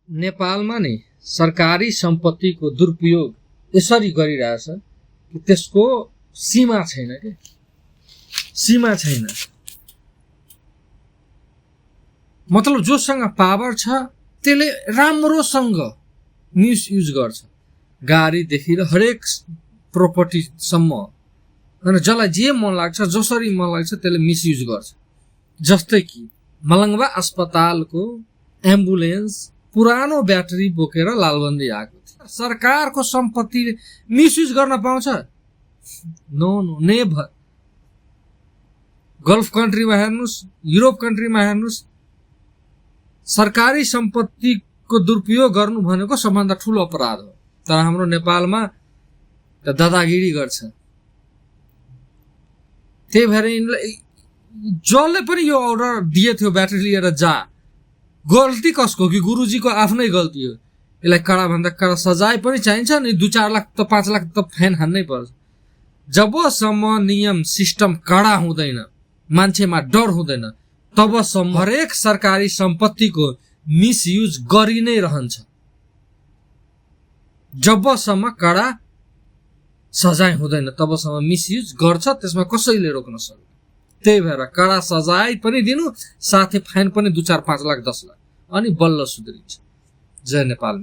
नेपालमा नि सरकारी सम्पत्तिको दुरुपयोग यसरी गरिरहेछ कि त्यसको सीमा छैन के सीमा छैन मतलब जोसँग पावर छ त्यसले राम्रोसँग मिसयुज गर्छ गाडीदेखि र हरेक प्रोपर्टी सम्म हैन जसलाई जे मन लाग्छ जसरी मन लाग्छ त्यसले मिसयुज गर्छ जस्तै कि मलंगवा अस्पतालको एम्बुलेन्स पुरानो ब्याट्री बोकेर लालबन्दी आएको थियो सरकारको सम्पत्ति मिसयुज गर्न पाउँछ नो नो नेभर गल्फ कन्ट्रीमा हेर्नुस् युरोप कन्ट्रीमा हेर्नुस् सरकारी सम्पत्तिको दुरुपयोग गर्नु भनेको सबभन्दा ठूलो अपराध हो तर हाम्रो नेपालमा त दादागिरी गर्छ त्यही भएर जसले पनि यो अर्डर दिए थियो ब्याट्री लिएर जा गल्ती कसको कि गुरुजीको आफ्नै गल्ती हो यसलाई कडा भन्दा कडा सजाय पनि चाहिन्छ नि 2-4 लाख त 5 लाख त फाइन हान्नै पर्छ जबसम्म नियम सिस्टम कडा हुँदैन मान्छेमा डर हुँदैन तबसम्म हरेक सरकारी सम्पत्तिको मिसयुज गरि नै रहन्छ जबसम्म कडा सजाय हुँदैन तबसम्म मिसयुज गर्छ त्यसमा कसैले रोक्न सक्दैन त्यही भएर कडा सजाय पनि दिनु साथै फाइन पनि 2-4-5 लाख 10 लाख अनि बल्ल सुध्रिन्छ जय नेपाल।